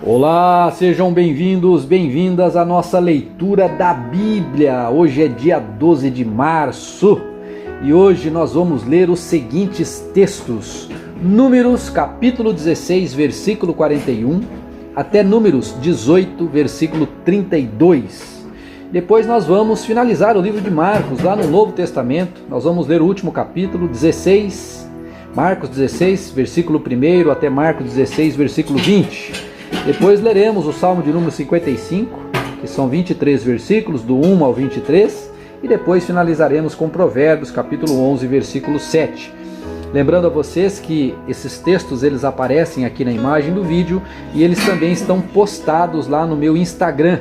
Olá, sejam bem-vindos, bem-vindas à nossa leitura da Bíblia. Hoje é dia 12 de março e hoje nós vamos ler os seguintes textos: Números capítulo 16, versículo 41, até Números 18, versículo 32. Depois nós vamos finalizar o livro de Marcos, lá no Novo Testamento. Nós vamos ler o último capítulo, 16, Marcos 16, versículo 1 até Marcos 16, versículo 20. Depois leremos o Salmo de número 55, que são 23 versículos, do 1 ao 23, e depois finalizaremos com Provérbios, capítulo 11, versículo 7. Lembrando a vocês que esses textos eles aparecem aqui na imagem do vídeo e eles também estão postados lá no meu Instagram.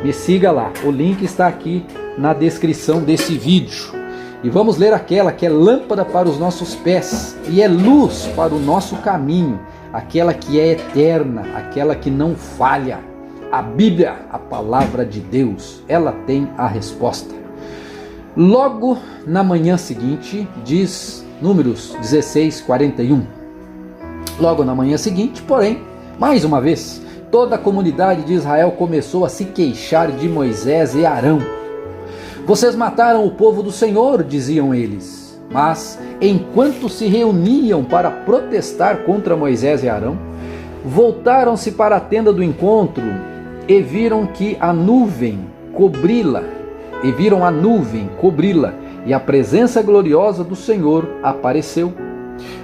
Me siga lá, o link está aqui na descrição desse vídeo. E vamos ler aquela que é lâmpada para os nossos pés e é luz para o nosso caminho, aquela que é eterna, aquela que não falha. A Bíblia, a palavra de Deus, ela tem a resposta. Logo na manhã seguinte, diz Números 16, 41. Logo na manhã seguinte, porém, mais uma vez, toda a comunidade de Israel começou a se queixar de Moisés e Arão. Vocês mataram o povo do Senhor, diziam eles. Mas, enquanto se reuniam para protestar contra Moisés e Arão, voltaram-se para a tenda do encontro e viram a nuvem cobri-la, e a presença gloriosa do Senhor apareceu.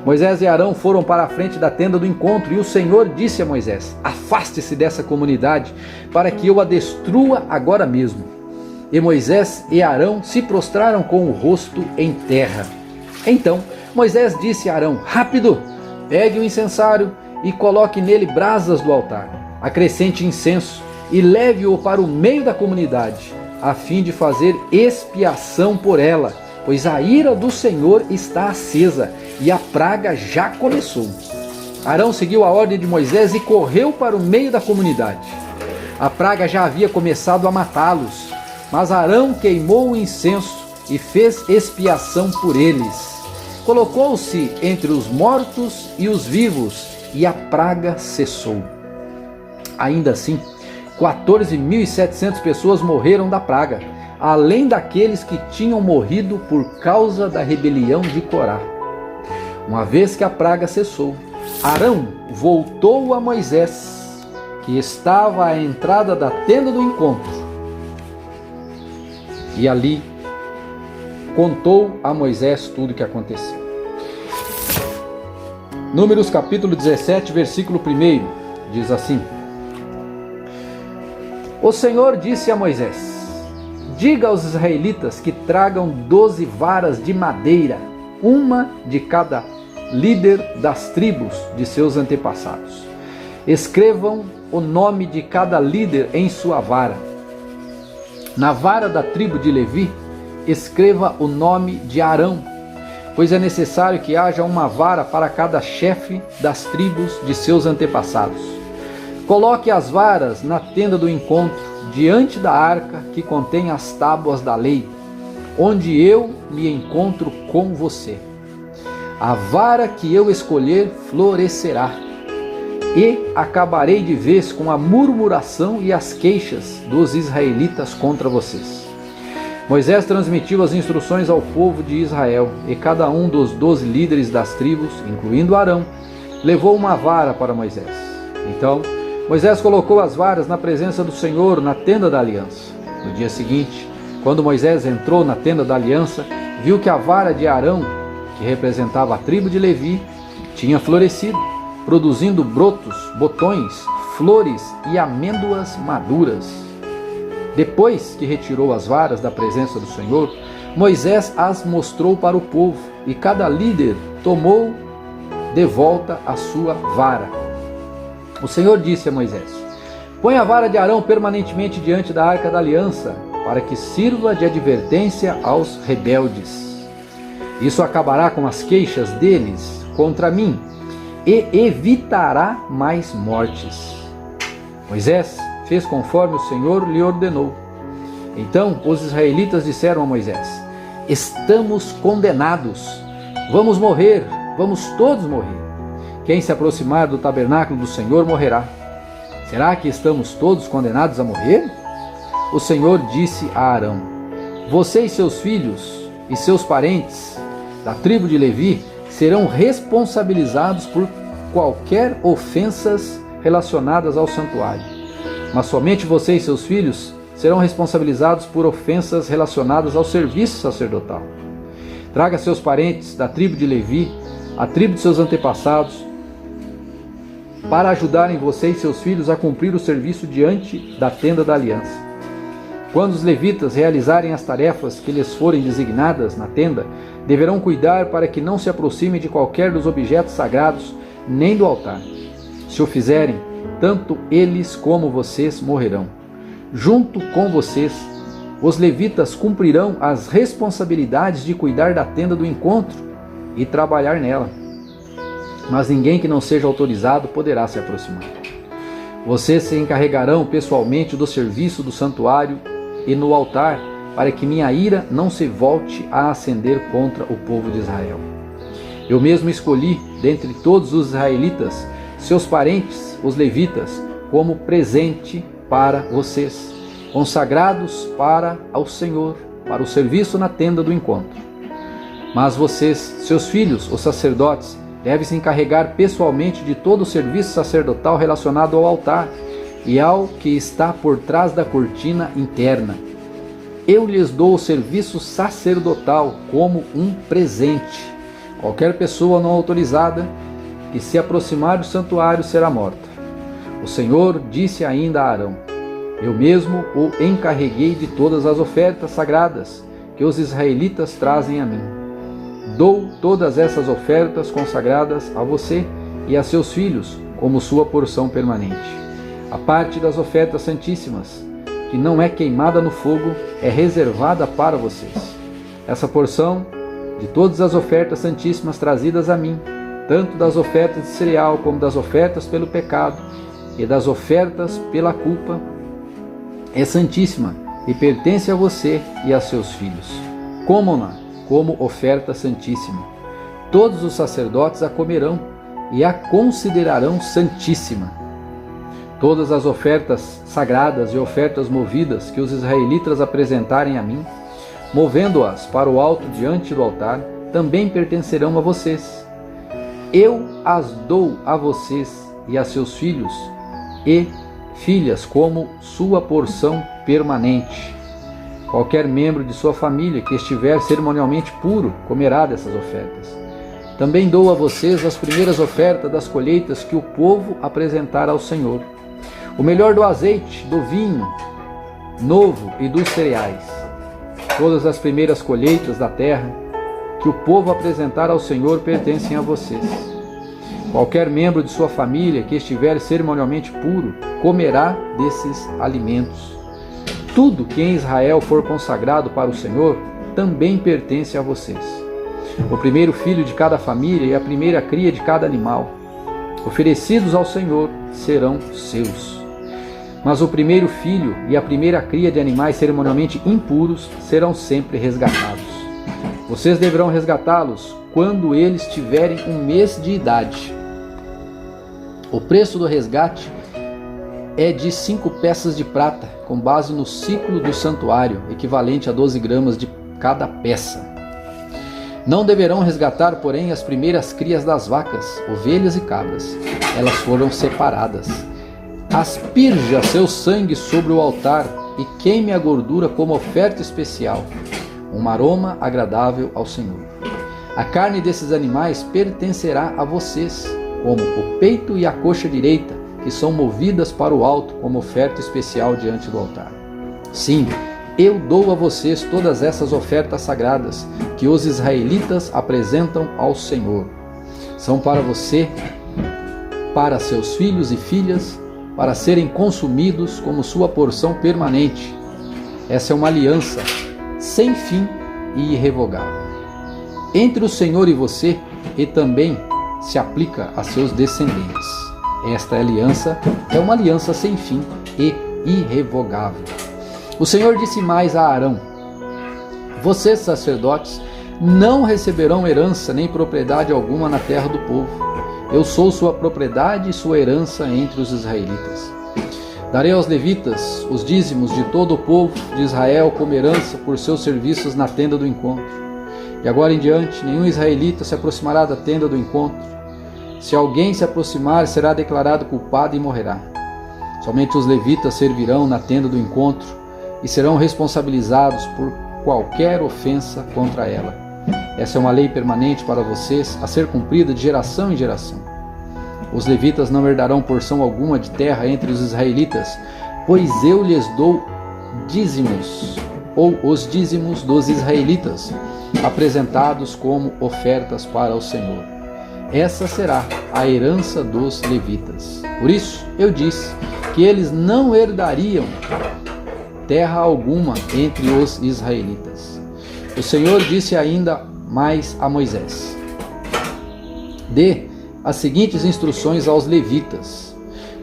Moisés e Arão foram para a frente da tenda do encontro e o Senhor disse a Moisés: afaste-se dessa comunidade para que eu a destrua agora mesmo. E Moisés e Arão se prostraram com o rosto em terra. Então Moisés disse a Arão: rápido, pegue o incensário e coloque nele brasas do altar. Acrescente incenso e leve-o para o meio da comunidade, a fim de fazer expiação por ela, pois a ira do Senhor está acesa e a praga já começou. Arão seguiu a ordem de Moisés e correu para o meio da comunidade. A praga já havia começado a matá-los, mas Arão queimou o incenso e fez expiação por eles. Colocou-se entre os mortos e os vivos, e a praga cessou. Ainda assim, 14.700 pessoas morreram da praga, além daqueles que tinham morrido por causa da rebelião de Corá. Uma vez que a praga cessou, Arão voltou a Moisés, que estava à entrada da tenda do encontro, e ali contou a Moisés tudo o que aconteceu. Números capítulo 17, versículo 1, diz assim: O Senhor disse a Moisés: diga aos israelitas que tragam 12 varas de madeira, uma de cada líder das tribos de seus antepassados. Escrevam o nome de cada líder em sua vara. Na vara da tribo de Levi, escreva o nome de Arão, pois é necessário que haja uma vara para cada chefe das tribos de seus antepassados. Coloque as varas na tenda do encontro, diante da arca que contém as tábuas da lei, onde eu me encontro com você. A vara que eu escolher florescerá, e acabarei de vez com a murmuração e as queixas dos israelitas contra vocês. Moisés transmitiu as instruções ao povo de Israel, e cada um dos 12 líderes das tribos, incluindo Arão, levou uma vara para Moisés. Então Moisés colocou as varas na presença do Senhor na tenda da aliança. No dia seguinte, quando Moisés entrou na tenda da aliança, viu que a vara de Arão, que representava a tribo de Levi, tinha florescido, produzindo brotos, botões, flores e amêndoas maduras. Depois que retirou as varas da presença do Senhor, Moisés as mostrou para o povo, e cada líder tomou de volta a sua vara. O Senhor disse a Moisés: põe a vara de Arão permanentemente diante da arca da aliança, para que sirva de advertência aos rebeldes. Isso acabará com as queixas deles contra mim, e evitará mais mortes. Moisés fez conforme o Senhor lhe ordenou. Então os israelitas disseram a Moisés: estamos condenados, vamos morrer, vamos todos morrer. Quem se aproximar do tabernáculo do Senhor morrerá. Será que estamos todos condenados a morrer? O Senhor disse a Arão: você e seus filhos e seus parentes da tribo de Levi serão responsabilizados por qualquer ofensas relacionadas ao santuário. Mas somente você e seus filhos serão responsabilizados por ofensas relacionadas ao serviço sacerdotal. Traga seus parentes da tribo de Levi, a tribo de seus antepassados, para ajudarem você e seus filhos a cumprir o serviço diante da tenda da aliança. Quando os levitas realizarem as tarefas que lhes forem designadas na tenda, deverão cuidar para que não se aproximem de qualquer dos objetos sagrados, nem do altar. Se o fizerem, tanto eles como vocês morrerão. Junto com vocês, os levitas cumprirão as responsabilidades de cuidar da tenda do encontro e trabalhar nela. Mas ninguém que não seja autorizado poderá se aproximar. Vocês se encarregarão pessoalmente do serviço do santuário e no altar, para que minha ira não se volte a acender contra o povo de Israel. Eu mesmo escolhi, dentre todos os israelitas, seus parentes, os levitas, como presente para vocês, consagrados para ao Senhor, para o serviço na tenda do encontro. Mas vocês, seus filhos, os sacerdotes, devem se encarregar pessoalmente de todo o serviço sacerdotal relacionado ao altar e ao que está por trás da cortina interna. Eu lhes dou o serviço sacerdotal como um presente. Qualquer pessoa não autorizada que se aproximar do santuário será morta. O Senhor disse ainda a Arão: eu mesmo o encarreguei de todas as ofertas sagradas que os israelitas trazem a mim. Dou todas essas ofertas consagradas a você e a seus filhos como sua porção permanente. A parte das ofertas santíssimas, que não é queimada no fogo, é reservada para vocês. Essa porção de todas as ofertas santíssimas trazidas a mim, tanto das ofertas de cereal como das ofertas pelo pecado e das ofertas pela culpa, é santíssima e pertence a você e a seus filhos. Comam-na como oferta santíssima. Todos os sacerdotes a comerão e a considerarão santíssima. Todas as ofertas sagradas e ofertas movidas que os israelitas apresentarem a mim, movendo-as para o alto diante do altar, também pertencerão a vocês. Eu as dou a vocês e a seus filhos e filhas como sua porção permanente. Qualquer membro de sua família que estiver cerimonialmente puro comerá dessas ofertas. Também dou a vocês as primeiras ofertas das colheitas que o povo apresentar ao Senhor. O melhor do azeite, do vinho novo e dos cereais. Todas as primeiras colheitas da terra que o povo apresentar ao Senhor pertencem a vocês. Qualquer membro de sua família que estiver cerimonialmente puro comerá desses alimentos. Tudo que em Israel for consagrado para o Senhor também pertence a vocês. O primeiro filho de cada família e a primeira cria de cada animal, oferecidos ao Senhor, serão seus. Mas o primeiro filho e a primeira cria de animais cerimonialmente impuros serão sempre resgatados. Vocês deverão resgatá-los quando eles tiverem 1 mês de idade. O preço do resgate é de 5 peças de prata, com base no ciclo do santuário, equivalente a 12 gramas de cada peça. Não deverão resgatar, porém, as primeiras crias das vacas, ovelhas e cabras. Elas foram separadas. Asperja seu sangue sobre o altar e queime a gordura como oferta especial, um aroma agradável ao Senhor. A carne desses animais pertencerá a vocês, como o peito e a coxa direita, que são movidas para o alto como oferta especial diante do altar. Sim, eu dou a vocês todas essas ofertas sagradas que os israelitas apresentam ao Senhor. São para você, para seus filhos e filhas, para serem consumidos como sua porção permanente. Essa é uma aliança sem fim e irrevogável entre o Senhor e você, e também se aplica a seus descendentes. Esta aliança é uma aliança sem fim e irrevogável. O Senhor disse mais a Arão: vocês, sacerdotes, não receberão herança nem propriedade alguma na terra do povo. Eu sou sua propriedade e sua herança entre os israelitas. Darei aos levitas os dízimos de todo o povo de Israel como herança por seus serviços na tenda do encontro. E agora em diante, nenhum israelita se aproximará da tenda do encontro. Se alguém se aproximar, será declarado culpado e morrerá. Somente os levitas servirão na tenda do encontro e serão responsabilizados por qualquer ofensa contra ela. Essa é uma lei permanente para vocês, a ser cumprida de geração em geração. Os levitas não herdarão porção alguma de terra entre os israelitas, pois eu lhes dou dízimos, ou os dízimos dos israelitas, apresentados como ofertas para o Senhor. Essa será a herança dos levitas. Por isso eu disse que eles não herdariam terra alguma entre os israelitas. O Senhor disse ainda mais a Moisés: dê as seguintes instruções aos levitas: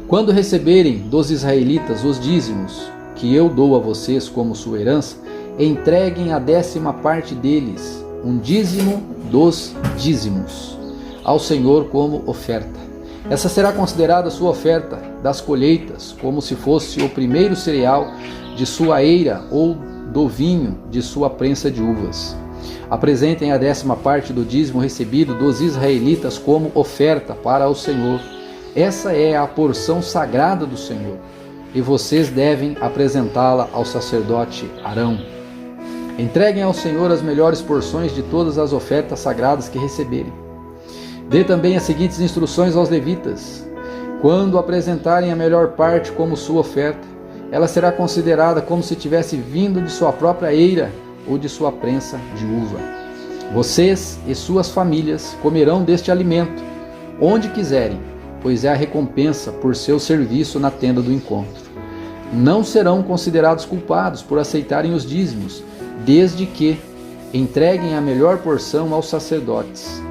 quando receberem dos israelitas os dízimos que eu dou a vocês como sua herança, entreguem a 10ª parte deles, um dízimo dos dízimos, ao Senhor como oferta. Essa será considerada sua oferta das colheitas, como se fosse o primeiro cereal de sua eira ou do vinho de sua prensa de uvas. Apresentem a 10ª parte do dízimo recebido dos israelitas como oferta para o Senhor. Essa é a porção sagrada do Senhor, e vocês devem apresentá-la ao sacerdote Arão. Entreguem ao Senhor as melhores porções de todas as ofertas sagradas que receberem. Dê também as seguintes instruções aos levitas: quando apresentarem a melhor parte como sua oferta, ela será considerada como se tivesse vindo de sua própria eira ou de sua prensa de uva. Vocês e suas famílias comerão deste alimento onde quiserem, pois é a recompensa por seu serviço na tenda do encontro. Não serão considerados culpados por aceitarem os dízimos, desde que entreguem a melhor porção aos sacerdotes.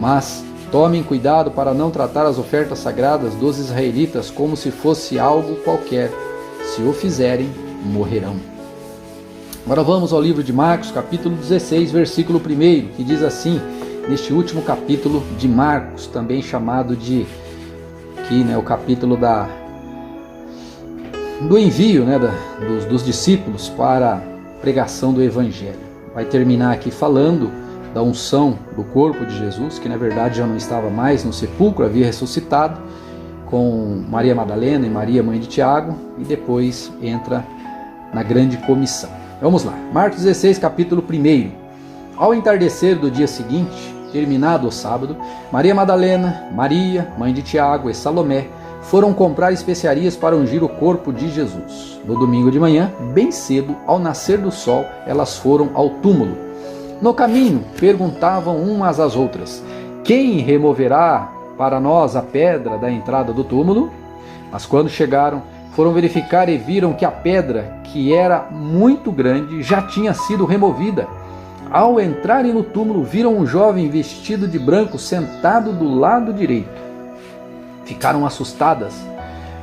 Mas tomem cuidado para não tratar as ofertas sagradas dos israelitas como se fosse algo qualquer. Se o fizerem, morrerão. Agora vamos ao livro de Marcos, capítulo 16, versículo 1, que diz assim, neste último capítulo de Marcos, também chamado de o capítulo do envio, dos discípulos para a pregação do Evangelho. Vai terminar aqui falando da unção do corpo de Jesus, que na verdade já não estava mais no sepulcro, havia ressuscitado, com Maria Madalena e Maria, mãe de Tiago, e depois entra na grande comissão. Vamos lá, Marcos 16, capítulo 1. Ao entardecer do dia seguinte, terminado o sábado, Maria Madalena, Maria, mãe de Tiago e Salomé foram comprar especiarias para ungir o corpo de Jesus. No domingo de manhã, bem cedo, ao nascer do sol, elas foram ao túmulo. No caminho, perguntavam umas às outras: quem removerá para nós a pedra da entrada do túmulo? Mas quando chegaram, foram verificar e viram que a pedra, que era muito grande, já tinha sido removida. Ao entrarem no túmulo, viram um jovem vestido de branco sentado do lado direito. Ficaram assustadas,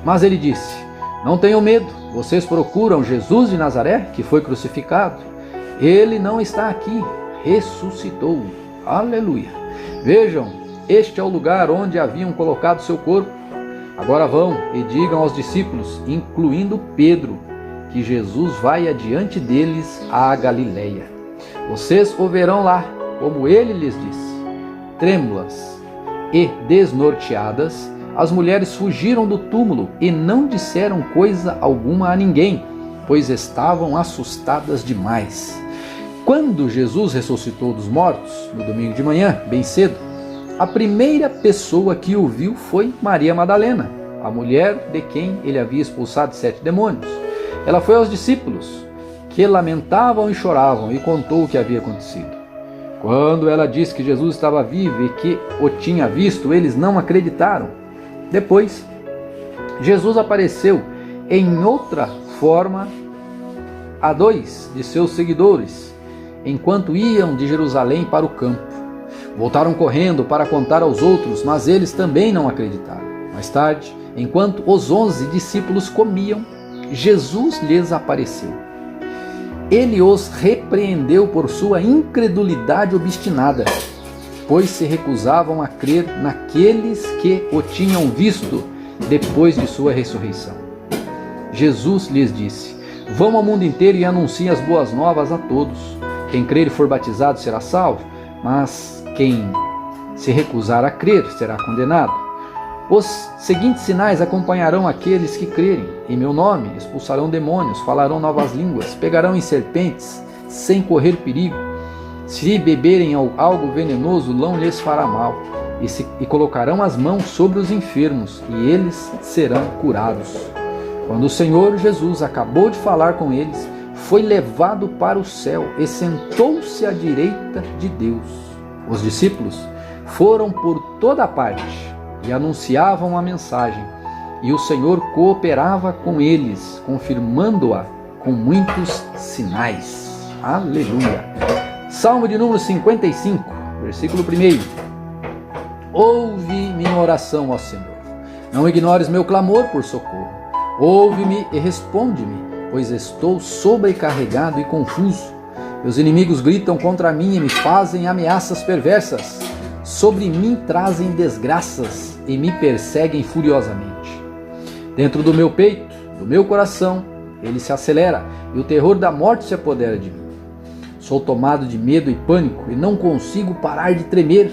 mas ele disse: não tenham medo, vocês procuram Jesus de Nazaré, que foi crucificado. Ele não está aqui, ressuscitou. Aleluia! Vejam, este é o lugar onde haviam colocado seu corpo. Agora vão e digam aos discípulos, incluindo Pedro, que Jesus vai adiante deles à Galileia. Vocês o verão lá, como ele lhes disse. Trêmulas e desnorteadas, as mulheres fugiram do túmulo e não disseram coisa alguma a ninguém, pois estavam assustadas demais. Quando Jesus ressuscitou dos mortos, no domingo de manhã, bem cedo, a primeira pessoa que o viu foi Maria Madalena, a mulher de quem ele havia expulsado 7 demônios. Ela foi aos discípulos, que lamentavam e choravam, e contou o que havia acontecido. Quando ela disse que Jesus estava vivo e que o tinha visto, eles não acreditaram. Depois, Jesus apareceu em outra forma a 2 de seus seguidores, enquanto iam de Jerusalém para o campo. Voltaram correndo para contar aos outros, mas eles também não acreditaram. Mais tarde, enquanto os 11 discípulos comiam, Jesus lhes apareceu. Ele os repreendeu por sua incredulidade obstinada, pois se recusavam a crer naqueles que o tinham visto depois de sua ressurreição. Jesus lhes disse: vão ao mundo inteiro e anunciem as boas novas a todos. Quem crer e for batizado será salvo, mas quem se recusar a crer será condenado. Os seguintes sinais acompanharão aqueles que crerem. Em meu nome expulsarão demônios, falarão novas línguas, pegarão em serpentes sem correr perigo. Se beberem algo venenoso, não lhes fará mal. E colocarão as mãos sobre os enfermos, e eles serão curados. Quando o Senhor Jesus acabou de falar com eles, foi levado para o céu e sentou-se à direita de Deus. Os discípulos foram por toda parte e anunciavam a mensagem, e o Senhor cooperava com eles, confirmando-a com muitos sinais. Aleluia! Salmo de número 55, versículo 1. Ouve minha oração, ó Senhor. Não ignores meu clamor por socorro. Ouve-me e responde-me, pois estou sobrecarregado e confuso. Meus inimigos gritam contra mim e me fazem ameaças perversas. Sobre mim trazem desgraças e me perseguem furiosamente. Dentro do meu peito, do meu coração, ele se acelera e o terror da morte se apodera de mim. Sou tomado de medo e pânico e não consigo parar de tremer.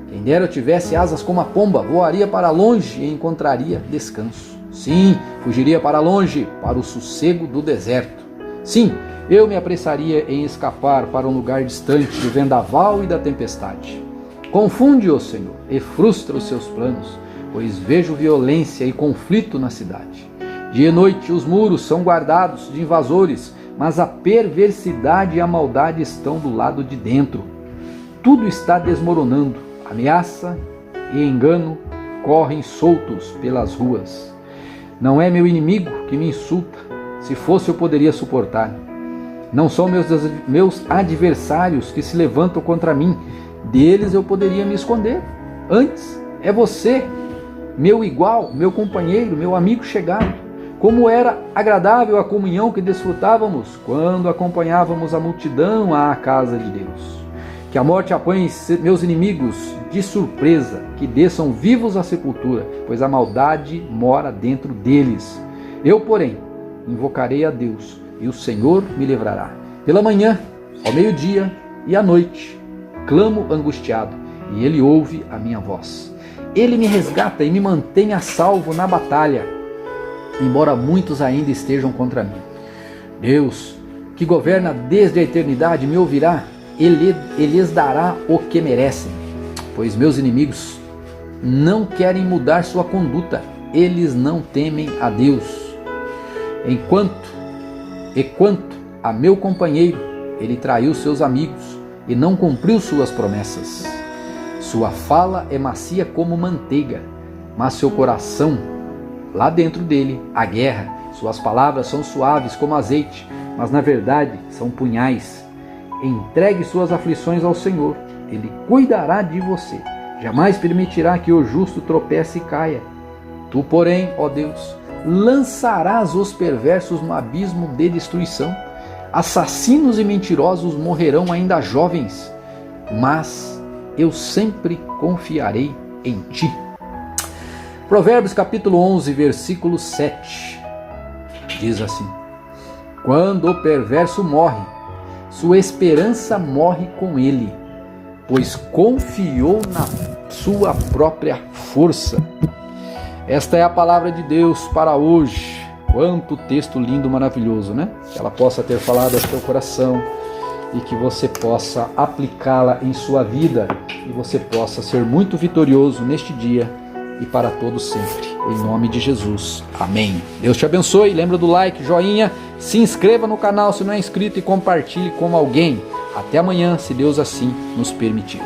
Quem dera eu tivesse asas como a pomba, voaria para longe e encontraria descanso. Sim, fugiria para longe, para o sossego do deserto. Sim, eu me apressaria em escapar para um lugar distante do vendaval e da tempestade. Confunde-o, Senhor, e frustra os seus planos, pois vejo violência e conflito na cidade. Dia e noite os muros são guardados de invasores, mas a perversidade e a maldade estão do lado de dentro. Tudo está desmoronando. Ameaça e engano correm soltos pelas ruas. Não é meu inimigo que me insulta. Se fosse, eu poderia suportar. Não são meus adversários que se levantam contra mim. Deles eu poderia me esconder. Antes, é você, meu igual, meu companheiro, meu amigo chegado. Como era agradável a comunhão que desfrutávamos quando acompanhávamos a multidão à casa de Deus. Que a morte apanhe meus inimigos de surpresa, que desçam vivos à sepultura, pois a maldade mora dentro deles. Eu, porém, invocarei a Deus, e o Senhor me livrará. Pela manhã, ao meio-dia e à noite, clamo angustiado, e Ele ouve a minha voz. Ele me resgata e me mantém a salvo na batalha, embora muitos ainda estejam contra mim. Deus, que governa desde a eternidade, me ouvirá. Ele lhes dará o que merecem, pois meus inimigos não querem mudar sua conduta, eles não temem a Deus. Quanto a meu companheiro, ele traiu seus amigos e não cumpriu suas promessas. Sua fala é macia como manteiga, mas seu coração, lá dentro dele, há guerra. Suas palavras são suaves como azeite, mas na verdade são punhais. Entregue suas aflições ao Senhor, Ele cuidará de você. Jamais permitirá que o justo tropece e caia. Tu, porém, ó Deus, lançarás os perversos no abismo de destruição. Assassinos e mentirosos morrerão ainda jovens, mas eu sempre confiarei em Ti. Provérbios capítulo 11, versículo 7, diz assim: quando o perverso morre, sua esperança morre com ele, pois confiou na sua própria força. Esta é a palavra de Deus para hoje. Quanto texto lindo, maravilhoso, né? Que ela possa ter falado ao seu coração e que você possa aplicá-la em sua vida e você possa ser muito vitorioso neste dia e para todos sempre. Em nome de Jesus. Amém. Deus te abençoe. Lembra do like, joinha, se inscreva no canal se não é inscrito e compartilhe com alguém. Até amanhã, se Deus assim nos permitir.